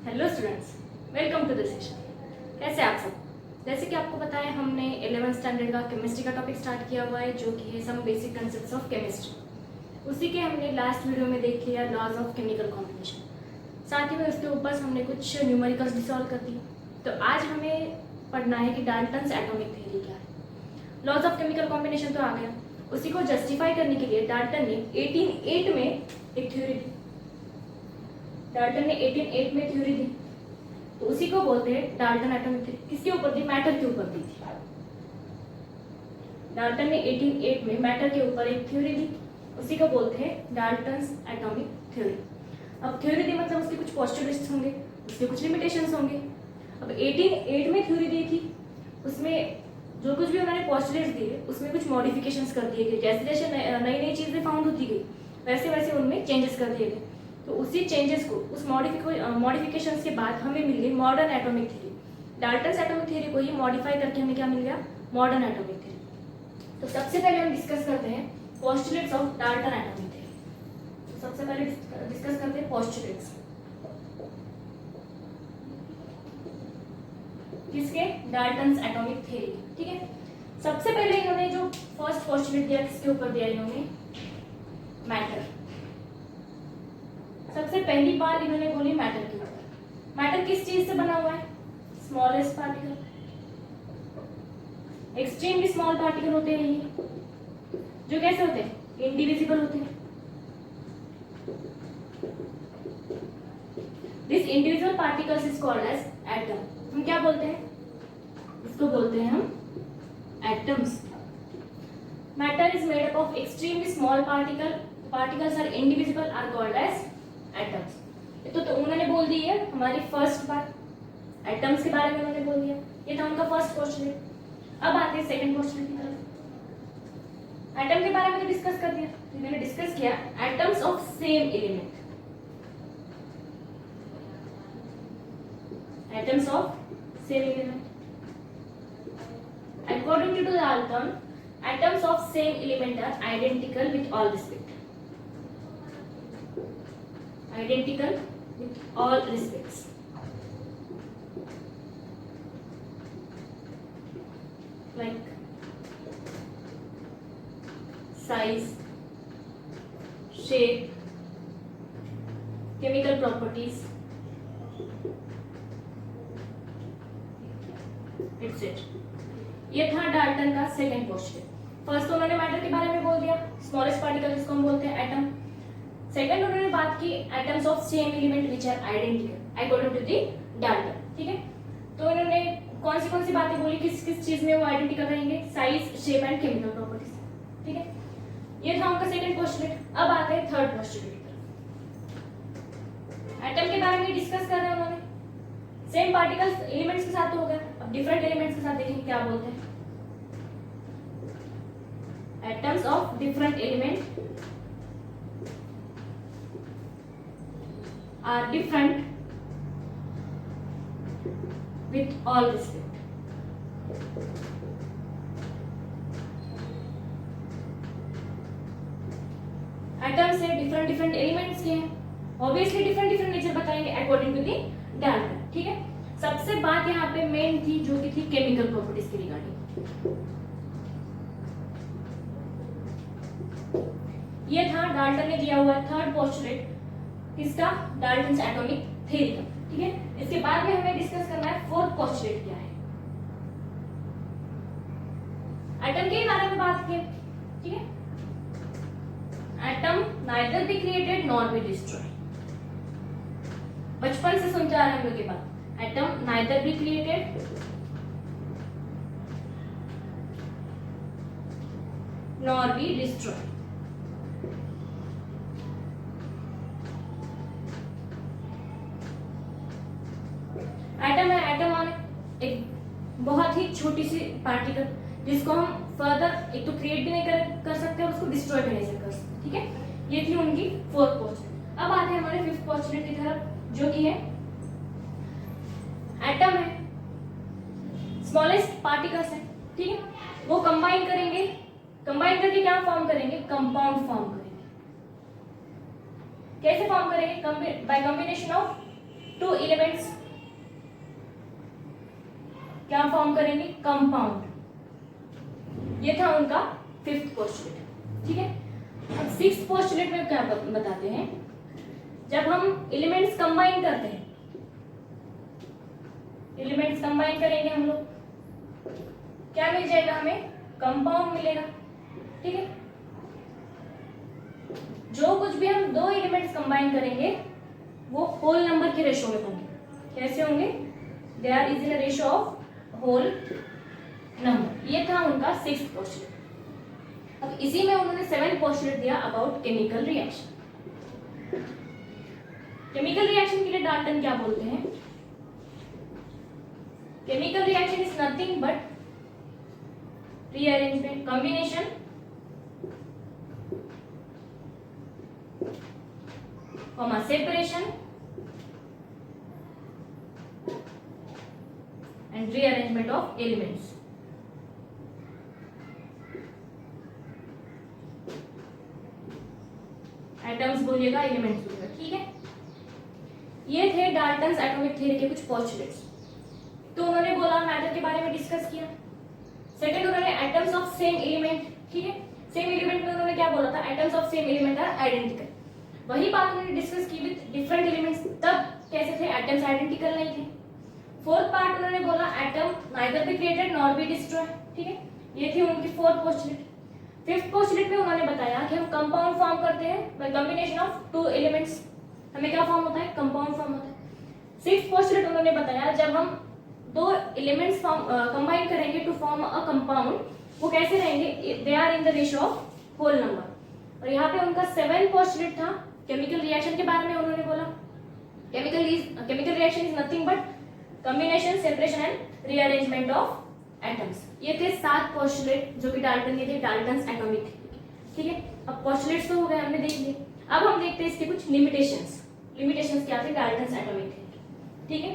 Hello students, welcome to the session. कैसे आप सब? जैसे कि आपको पता है, हमने 11th स्टैंडर्ड का केमिस्ट्री का टॉपिक स्टार्ट किया हुआ है, जो कि है some basic concepts of chemistry. उसी के हमने लास्ट वीडियो में देख लिया लॉज ऑफ केमिकल कॉम्बिनेशन। साथ ही में उसके ऊपर हमने कुछ न्यूमेरिकल्स भी सॉल्व कर दिए। तो आज हमें पढ़ना है कि डाल्टन्स एटॉमिक थ्योरी क्या है। लॉज ऑफ केमिकल कॉम्बिनेशन तो आ गया, उसी को जस्टिफाई करने के लिए डाल्टन ने 1808 में एक थ्योरी दी। डाल्टन ने 1808 में थ्योरी दी, तो उसी को बोलते हैं डाल्टन एटॉमिक थ्योरी। किसके ऊपर दी? मैटर के ऊपर दी थी। डाल्टन ने 1808 में मैटर के ऊपर एक थ्योरी दी, उसी को बोलते हैं डाल्टन्स एटॉमिक थ्योरी। अब थ्योरी दी मतलब उसके कुछ पोस्टुलेट्स होंगे, उसके कुछ लिमिटेशंस होंगे। अब 1808 में थ्योरी दी थी, उसमें जो कुछ भी उन्होंने पोस्टुलेट्स दिए उसमें कुछ मॉडिफिकेशंस कर दिए गए। जैसे जैसे नई नई चीजें फाउंड होती गई, वैसे वैसे उनमें चेंजेस कर दिए गए। तो उसी चेंजेस को, उस मॉडिफिकेशंस के बाद हमें मिल गई modern atomic theory. Dalton's atomic theory को ही मॉडिफाई करके हमें क्या मिल गया? Modern atomic theory. तो सबसे पहले हम डिस्कस करते हैं postulates of Dalton atomic theory. तो सबसे पहले डिस्कस करते हैं पोस्टुलेट्स किसके? Dalton's atomic theory. ठीक है, सबसे पहले इन्होंने जो फर्स्ट पोस्टुलेट दिया, किसके ऊपर दिया इन्होंने? मैटर। सबसे पहली बात इन्होंने बोली मैटर के ऊपर। मैटर किस चीज से बना हुआ है? Smallest particle. Extremely small particle होते हैं ये, जो कैसे होते हैं? इंडिविजिबल होते हैं। This individual particles is called as atom. हम क्या बोलते हैं? इसको बोलते हैं हम atoms. Matter is made up of extremely small particle. Particles are indivisible, are called as atoms. तो उन्होंने बोल दी है हमारी फर्स्ट बात, एटम्स के बारे में उन्होंने बोल दिया। ये था उनका फर्स्ट पोस्टुलेट। अब आते हैं सेकंड पोस्टुलेट की तरफ। एटम के बारे में तो डिस्कस कर दिया। इन्होंने डिस्कस किया atoms of same element. Atoms of same element according to Dalton, atoms of same element are identical with all respect. Identical with all respects. Like size, shape, chemical properties, etc. ये था Dalton का second postulate. First तो उन्होंने matter के बारे में बोल दिया, स्मॉलेस्ट पार्टिकल जिसको हम बोलते हैं एटम। सेकंड उन्होंने बात की atoms of same element which are identical according to the Dalton. ठीक है, तो उन्होंने कौन सी बातें बोली, किस किस चीज में वो आइडेंटिकल रहेंगे? Size, shape and chemical properties. ठीक है, ये था उनका सेकंड पोस्टुलेट। अब आते हैं थर्ड पोस्टुलेट की तरफ। एटम के बारे में डिस्कस कर रहे हैं उन्होंने, सेम पार्टिकल्स एलिमेंट्स के साथ तो हो गया। अब डिफरेंट एलिमेंट्स के साथ देखेंगे क्या बोलते हैं। Atoms of different element are different with all respect. Atoms है, डिफरेंट डिफरेंट एलिमेंट्स के हैं, ऑब्वियसली डिफरेंट डिफरेंट नेचर बताएंगे अकॉर्डिंग टू दी डाल्टन। ठीक है, सबसे बात यहाँ पे मेन थी जो कि थी केमिकल प्रॉपर्टीज की रिगार्डिंग। ये था डाल्टन ने दिया हुआ थर्ड पोस्टुलेट, किसका? डाल्टन्स एटॉमिक थ्योरी का। ठीक है, इसके बाद में हमें डिस्कस करना है फोर्थ पोस्टुलेट क्या है। एटम के बारे में बात की। ठीक है, atom neither be created nor be destroyed. बचपन से सुनते आ रहे हैं हम लोग के बाद, atom neither be created nor be destroyed. Atom है, एटम माने एक बहुत ही छोटी सी पार्टिकल जिसको हम फर्दर एक तो क्रिएट भी नहीं कर सकते और उसको डिस्ट्रॉय भी नहीं कर सकते। ठीक है, ये थी उनकी फोर्थ पोस्टुलेट। अब आते हैं हमारे फिफ्थ पोस्टुलेट की तरफ, जो कि है एटम है, स्मॉलेस्ट पार्टिकल्स है। ठीक है, वो कंबाइन करेंगे, कंबाइन करके क्या फॉर्म करेंगे? कंपाउंड फॉर्म करेंगे। कैसे फॉर्म करेंगे? Bye combination of two elements क्या फॉर्म करेंगे, कंपाउंड। ये था उनका फिफ्थ पोस्टुलेट, ठीक है। अब सिक्स्थ पोस्टुलेट में क्या बताते हैं, जब हम एलिमेंट्स कंबाइन करते हैं, एलिमेंट्स कंबाइन करेंगे हम लोग, क्या मिल जाएगा हमें, कंपाउंड मिलेगा, ठीक है। जो कुछ भी हम दो एलिमेंट्स कंबाइन करेंगे वो होल नंबर के रेशो में होंगे। कैसे होंगे, they are is in ratio of whole number. ये था उनका सिक्स्थ पोस्टुलेट। अब इसी में उन्होंने सेवेंथ पोस्टुलेट दिया about chemical reaction. Chemical reaction के लिए डाल्टन क्या बोलते हैं, chemical reaction is nothing but rearrangement, combination comma separation and rearrangement of elements। Atoms बोलिएगा, एलिमेंट्स बोलिएगा, ठीक है। ये थे डाल्टन्स एटॉमिक थ्योरी के कुछ पोस्टुलेट्स। तो उन्होंने बोला मैटर के बारे में डिस्कस किया। सेकंड उन्होंने एटम्स ऑफ सेम एलिमेंट, ठीक है। सेम एलिमेंट में उन्होंने क्या बोला था, atoms of same element are identical. वही बात उन्होंने डिस्कस की विद डिफरेंट एलिमेंट्स, तब कैसे थे, एटम्स आइडेंटिकल नहीं थे। फोर्थ पार्ट उन्होंने बोला atom neither be created nor be destroy, ठीक है। ये थी उनकी फोर्थ पोस्टुलेट। फिफ्थ पोस्टुलेट में उन्होंने बताया कि हम कंपाउंड फॉर्म करते हैं bye combination of two elements. हमें क्या फॉर्म होता है, कंपाउंड फॉर्म होता है। सिक्स्थ पोस्टुलेट उन्होंने बताया जब हम दो एलिमेंट्स कंबाइन करेंगे टू फॉर्म अ कंपाउंड, वो कैसे रहेंगे, they are in the ratio of whole number. और यहाँ पे उनका सेवेंथ पोस्टुलेट था केमिकल रिएक्शन के बारे में। उन्होंने बोला chemical reaction is nothing but combination, separation and rearrangement of atoms. ये थे 7 पोस्टुलेट जो कि डाल्टन के थे, डाल्टन्स एटॉमिक थ्योरी, ठीक है। अब पोस्टुलेट्स तो हो गए, हमने देख लिए। अब हम देखते हैं इसके कुछ लिमिटेशंस। लिमिटेशंस क्या थे डाल्टन्स एटॉमिक थ्योरी, ठीक है।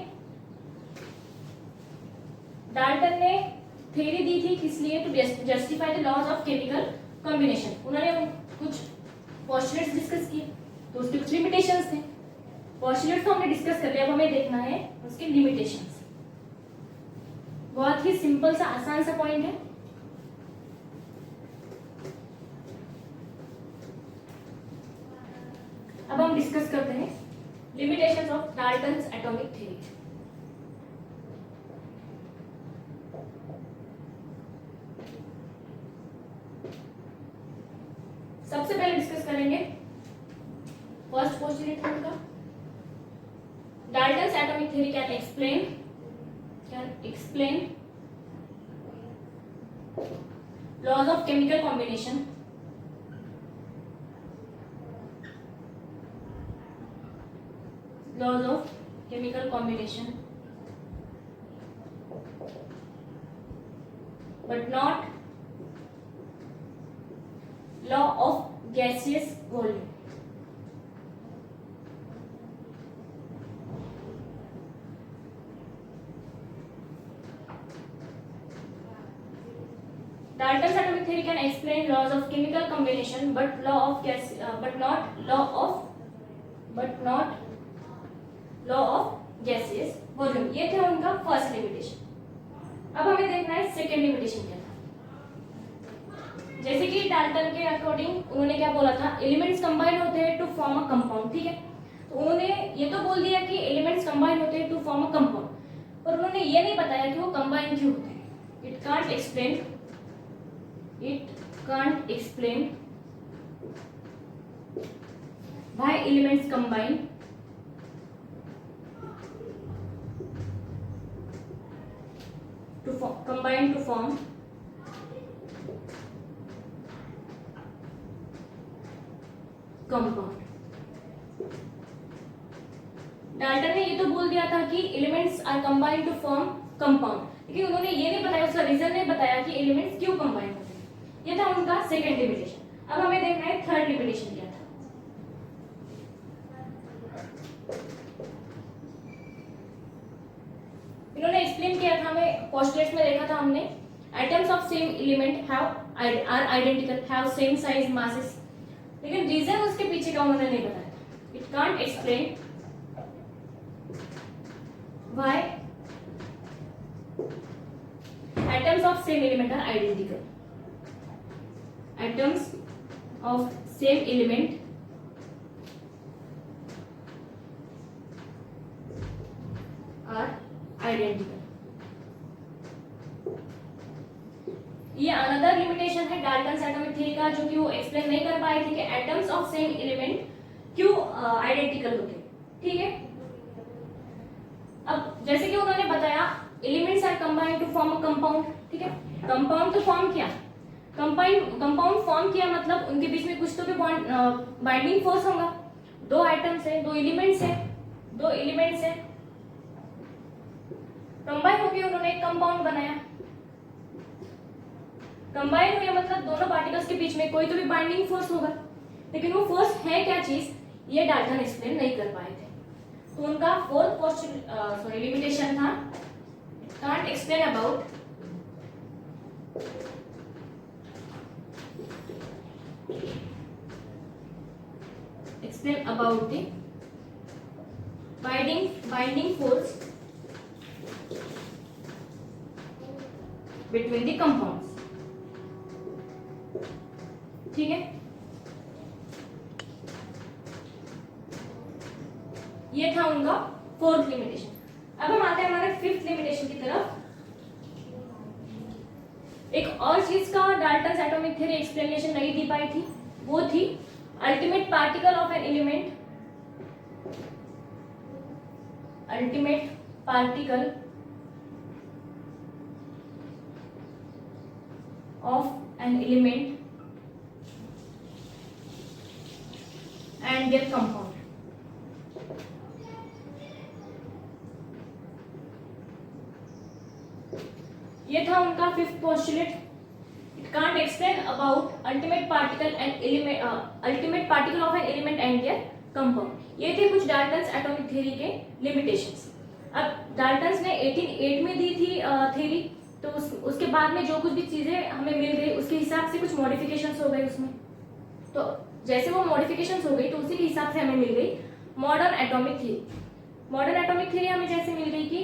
डाल्टन ने थ्योरी दी थी किस लिए, to justify the laws of chemical combination. उन्होंने कुछ पोस्टुलेट्स डिस्कस किए, तो उसके कुछ लिमिटेशंस थे। पोस्टुलेट्स तो हमने डिस्कस कर लिया, अब हमें देखना है उसके लिमिटेशंस। बहुत ही सिंपल सा आसान सा पॉइंट है। अब हम डिस्कस करते हैं limitations of Dalton's atomic theory. सबसे पहले डिस्कस करेंगे फर्स्ट पोस्टुलेट उनका, Dalton's atomic theory can explain laws of chemical combination, laws of chemical combination but not law of gaseous volume. Dalton's atomic theory can explain laws of chemical combination, but not law of gaseous volume। ये थे उनका first limitation. अब हमें देखना है second limitation क्या था। जैसे कि डाल्टन के अकॉर्डिंग उन्होंने क्या बोला था, एलिमेंट्स कंबाइन होते हैं टू फॉर्म अ कंपाउंड, ठीक है। तो उन्होंने ये तो बोल दिया कि एलिमेंट्स कंबाइन होते हैं टू फॉर्म अ कंपाउंड, पर उन्होंने ये नहीं बताया कि वो कंबाइन क्यों होते हैं। It can't explain why elements combine to form compound। Dalton ने ये तो बोल दिया था कि elements are combined to form compound, लेकिन उन्होंने ये नहीं बताया, उसका रीजन नहीं बताया कि एलिमेंट्स क्यों कंबाइन होते हैं। ये था उनका सेकंड लिमिटेशन। अब हमें देखना है थर्ड लिमिटेशन क्या था। इन्होंने एक्सप्लेन किया था, हमें पोस्टुलेट्स में देखा था हमने, atoms of same element are identical, have same size, masses, लेकिन रीजन उसके पीछे का उन्होंने नहीं बताया था। It can't explain why atoms of same element are identical. Atoms of same element are identical. ये अनदर लिमिटेशन है डाल्टन्स एटॉमिक थ्योरी का, जो कि वो एक्सप्लेन नहीं कर पाए थे कि एटम्स ऑफ सेम एलिमेंट क्यों आइडेंटिकल होते, ठीक है। अब जैसे कि उन्होंने बताया elements are combined to form a compound, ठीक है। कंपाउंड तो फॉर्म किया, कंपाउंड फॉर्म किया मतलब उनके बीच में कुछ तो भी बाइंडिंग फोर्स होगा। दो आइटम्स है, दो एलिमेंट्स है, कंबाइन होकर उन्होंने एक कंपाउंड बनाया। कंबाइन हुए मतलब दोनों पार्टिकल्स के बीच में कोई तो भी बाइंडिंग फोर्स होगा, लेकिन वो फोर्स है क्या चीज, ये डाल्टन एक्सप्लेन नहीं कर पाए थे। तो उनका फोर्थ लिमिटेशन था, can't explain about the binding force between the compounds, ठीक है। ये था उनका फोर्थ लिमिटेशन। अब हम आते हैं हमारे फिफ्थ लिमिटेशन की तरफ। एक और चीज का डाल्टन्स एटॉमिक थ्योरी एक्सप्लेनेशन नहीं दी पाई थी, वो थी ultimate particle of an element, ultimate particle of an element and their compound. ये था उनका fifth postulate, it can't explain about ultimate particle and element, ultimate particle of an element and there compound. ये थे कुछ Dalton's atomic theory के limitations. अब Dalton's ने 1808 में दी थी थ्योरी, तो उसके बाद में जो कुछ भी चीजें हमें मिल गई उसके हिसाब से कुछ मॉडिफिकेशंस हो गए उसमें। तो जैसे वो मॉडिफिकेशंस हो गई तो उसी के हिसाब से हमें मिल गई modern atomic theory. Modern atomic theory हमें जैसे मिल गई कि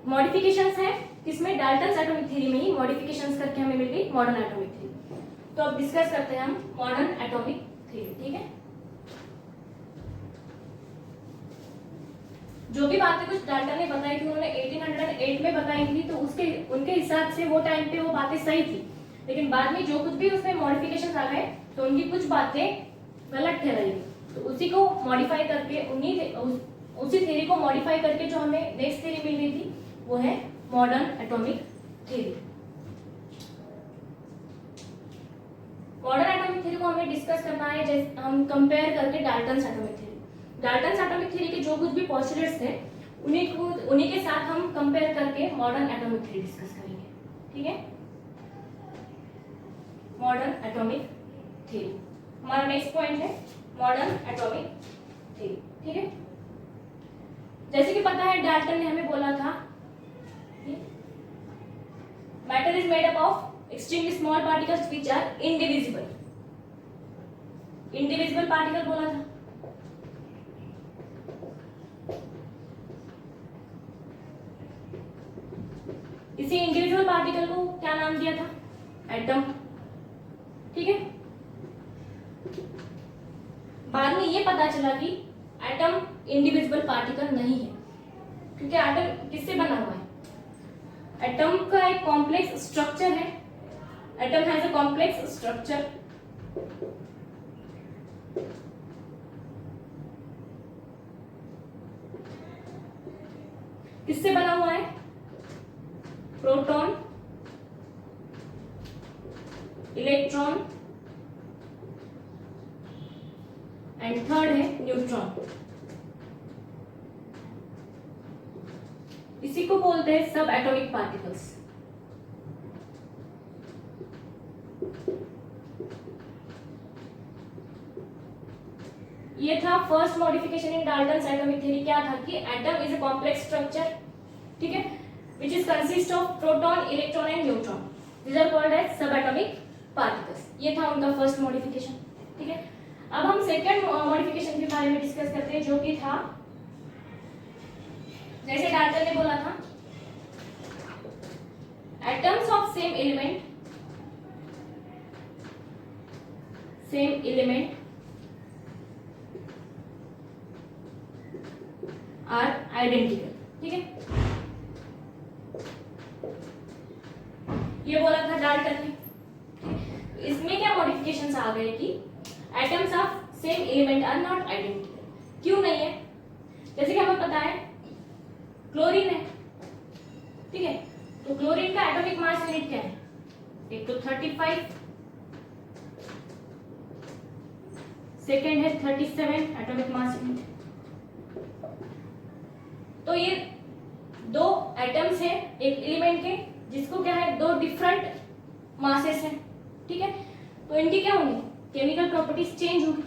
मॉडिफिकेशंस है, किसमें, डाल्टन्स एटॉमिक थ्योरी में ही मॉडिफिकेशंस करके हमें मिल गई मॉडर्न एटॉमिक थ्योरी। तो अब डिस्कस करते हैं हम मॉडर्न एटॉमिक थ्योरी, ठीक है। जो भी बातें कुछ डाल्टन ने बताई थी उन्होंने 1808 में बताई थी, तो उनके हिसाब से वो टाइम पे वो बातें सही थी, लेकिन बाद में जो कुछ भी उसमें मॉडिफिकेशंस आ गए तो उनकी कुछ बातें गलत ठहराई, तो उसी को मॉडिफाई करके उसी थ्योरी को मॉडिफाई करके जो हमें नेक्स्ट थ्योरी मिल गई थी वो है modern atomic theory. Modern atomic theory को हमें डिस्कस करना है, जैसे हम कंपेयर करके Dalton's atomic theory. Dalton's atomic theory के जो कुछ भी पोस्टुलेट्स थे उन्हीं के साथ हम कंपेयर करके मॉडर्न एटॉमिक थ्योरी डिस्कस करेंगे, ठीक है। मॉडर्न एटॉमिक थ्योरी हमारा नेक्स्ट पॉइंट है, मॉडर्न एटॉमिक थ्योरी, ठीक है। जैसे कि पता है डाल्टन ने हमें बोला था matter is made up of extremely small particles which are indivisible particle बोला था। इसी इंडिविजुअल पार्टिकल को क्या नाम दिया था, एटम, ठीक है। बाद में ये पता चला कि एटम इंडिविजुअल पार्टिकल नहीं है, क्योंकि एटम किससे बना हुआ है, एटम का एक कॉम्प्लेक्स स्ट्रक्चर है, atom has a complex structure. किससे बना हुआ है, प्रोटॉन, इलेक्ट्रॉन एंड थर्ड है न्यूट्रॉन। इसी को बोलते हैं सब एटॉमिक पार्टिकल्स। ये था first modification in Dalton's atomic theory. क्या था कि atom is a complex structure, ठीक है, which is consist of proton, electron and neutron. These are called as subatomic particles. ये था उनका फर्स्ट मॉडिफिकेशन, ठीक है। अब हम सेकंड मॉडिफिकेशन के बारे में डिस्कस करते हैं, जो कि था जैसे डाल्टन ने बोला था atoms of same element are identical, ठीक है, ये बोला था डाल्टन ने। इसमें क्या मॉडिफिकेशंस आ गए कि atoms of same element are not identical. क्यों नहीं है? जैसे कि हमें पता है क्लोरीन है, ठीक है, तो क्लोरीन का एटॉमिक मास यूनिट क्या है? एक तो 35, सेकेंड है 37 एटॉमिक मास यूनिट। तो ये दो एटम्स है एक एलिमेंट के, जिसको क्या है, दो डिफरेंट मासेस हैं, ठीक है, तो इनकी क्या होंगी? केमिकल प्रॉपर्टीज चेंज होगी।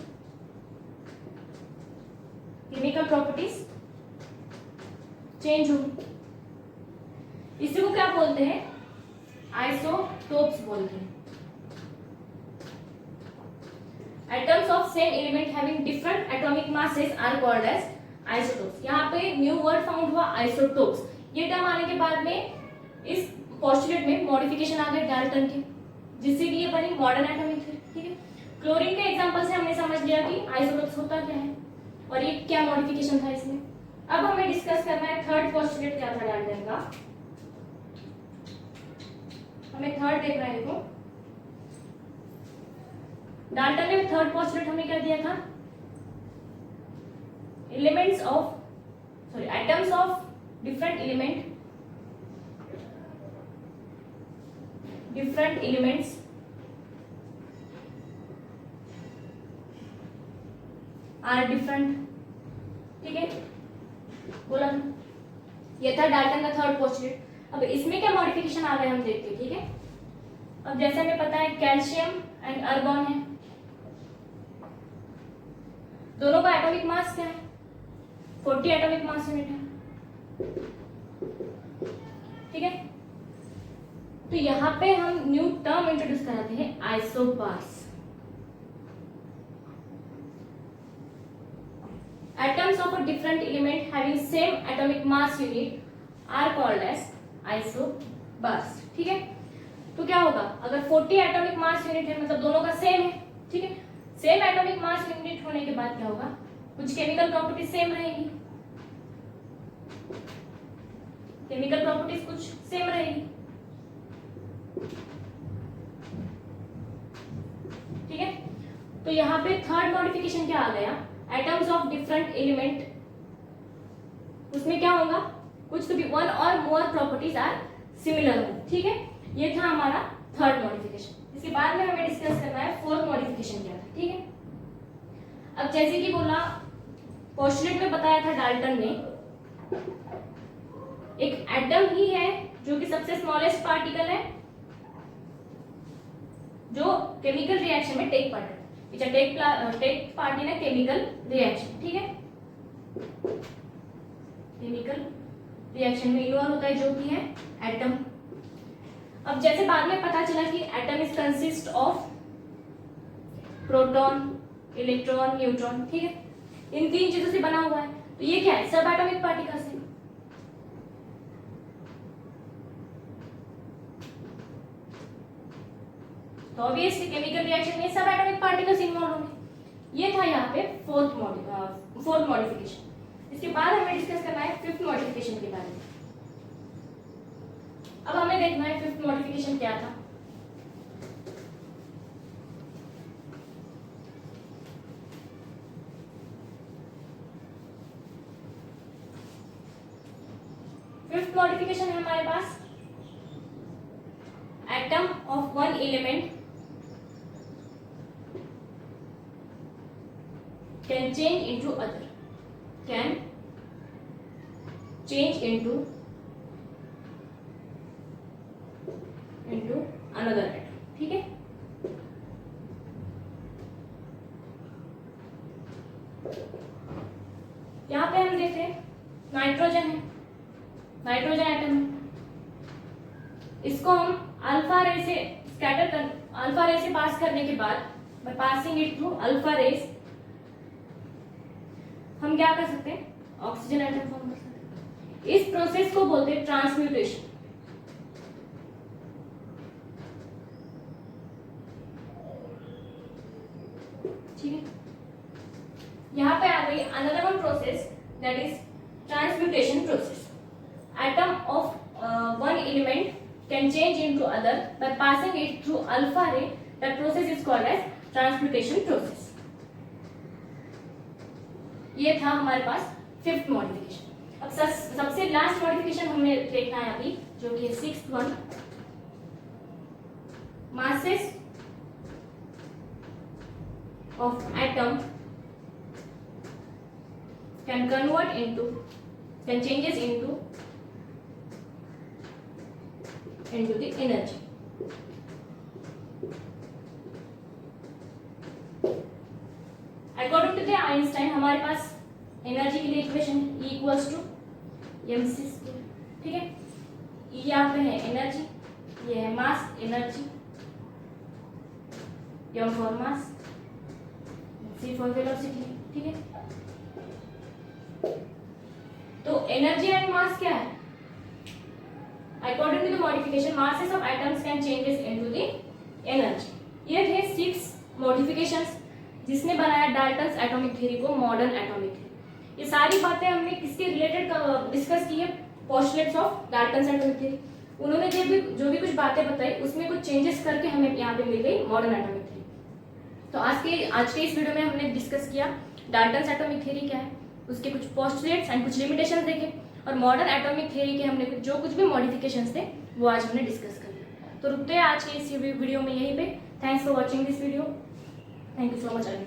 केमिकल प्रॉपर्टीज चेंज होगी। इसी को क्या बोलते हैं? आइसोटोप्स बोलते हैं। Atoms of same element having different atomic masses are called as isotopes. यहाँ पे न्यू वर्ड फाउंड हुआ आइसोटोप्स। ये टर्म आने के बाद में इस पोस्टुलेट में मॉडिफिकेशन आ गए डाल्टन के, जिससे कि ये बनी मॉडर्न एटॉमिक थ्योरी, ठीक है। क्लोरीन के एग्जांपल से हमने समझ लिया कि आइसोटोप्स होता क्या है और ये क्या मॉडिफिकेशन था इसमें। अब हमें डिस्कस करना है थर्ड पोस्टुलेट क्या था डाल्टन का। हमें थर्ड देखना है। देखो डाल्टन ने थर्ड पोस्टुलेट हमें क्या दिया था? Atoms of different elements are different, ठीक है, बोला ना, ये था डाल्टन का थर्ड पोस्टुलेट। अब इसमें क्या मॉडिफिकेशन आ गए हम देखते हैं, ठीक है। अब जैसे हमें पता है कैल्शियम एंड आर्गन है, दोनों का एटॉमिक मास क्या है? 40 एटॉमिक मास यूनिट है, ठीक है। तो यहां पे हम न्यू टर्म इंट्रोड्यूस कराते हैं isobars. Atoms of a different element having same atomic mass unit are called as isobars, ठीक है। तो क्या होगा? अगर 40 एटॉमिक मास यूनिट है मतलब दोनों का सेम है, ठीक है। सेम एटॉमिक मास यूनिट होने के बाद क्या होगा? कुछ केमिकल प्रॉपर्टीज सेम रहेगी, केमिकल प्रॉपर्टीज कुछ सेम रहेगी, ठीक है। तो यहाँ पे थर्ड मॉडिफिकेशन क्या आ गया? एटम्स ऑफ डिफरेंट एलिमेंट, उसमें क्या होगा? कुछ तो भी वन और मोर प्रॉपर्टीज आर सिमिलर हो, ठीक है। ये था हमारा थर्ड मॉडिफिकेशन। इसके बाद में हमें डिस्कस करना है फोर्थ मॉडिफिकेशन क्या था, ठीक है। अब जैसे कि बोला पोस्टुलेट में बताया था डाल्टन ने, एक एटम ही है जो कि सबसे स्मॉलेस्ट पार्टिकल है जो केमिकल रिएक्शन में take part take part in a chemical reaction, ठीक है। केमिकल रिएक्शन में इन्वॉल्व होता है जो कि है एटम। अब जैसे बाद में पता चला कि atom is consist of proton, electron, neutron, ठीक है, इन तीन चीजों से बना हुआ है। तो ये क्या है? सब एटॉमिक पार्टिकल्स है। तो ऑब्वियसली केमिकल रिएक्शन में सब एटॉमिक पार्टिकल्स इन्वॉल्व होंगे। ये था यहाँ पे फोर्थ मॉडिफिकेशन। इसके बाद हमें डिस्कस करना है फिफ्थ मॉडिफिकेशन के बारे में। अब हमें देखना है फिफ्थ मॉडिफिकेशन क्या था। फिफ्थ मॉडिफिकेशन है हमारे पास atom of one element can change into other, can change into another atom, ठीक है। यहाँ पे हम देख रहे हैं नाइट्रोजन है, नाइट्रोजन एटम है। इसको हम अल्फा रे से अल्फा रे से पास करने के बाद by passing it through alpha rays हम क्या कर सकते हैं? ऑक्सीजन एटम फॉर्म कर सकते हैं। इस प्रोसेस को बोलते हैं ट्रांसम्यूटेशन। ठीक है, यहाँ पे आ गई another one process, that is transmutation process. Atom of one element can change into other by passing it through alpha ray. That process is called as transmutation process. ये था हमारे पास फिफ्थ मॉडिफिकेशन। अब सबसे लास्ट मॉडिफिकेशन हमें देखना है अभी, जो कि है sixth one, masses of atom can changes into the energy. According to the Einstein, हमारे पास एनर्जी के लिए equation E equals to mc²। ठीक है, E यहाँ पे है एनर्जी, ये है mass energy, m for mass, c for velocity. ठीक है, तो एनर्जी एंड मास क्या है? According to the modification, masses of atoms can changes into the energy. ये थे 6 modifications जिसने बनाया डाल्टन्स एटॉमिक थ्योरी को मॉडर्न एटॉमिक थ्योरी। ये सारी बातें हमने किसके रिलेटेड डिस्कस की है? Postulates of Dalton's atomic theory. उन्होंने जो भी कुछ बातें बताई उसमें कुछ चेंजेस करके हमें यहाँ पे मिल गई मॉडर्न एटॉमिक थ्योरी। तो आज के इस वीडियो में हमने डिस्कस किया डाल्टन्स एटॉमिक थ्योरी क्या है, उसके कुछ पोस्टुलेट्स एंड कुछ लिमिटेशंस देखे, और मॉडर्न एटॉमिक थ्योरी के हमने जो कुछ भी मॉडिफिकेशंस थे वो आज हमने डिस्कस कर लिया। तो रुकते हैं आज के इस वीडियो में यहीं पे। Thanks for watching this video. Thank you so much again.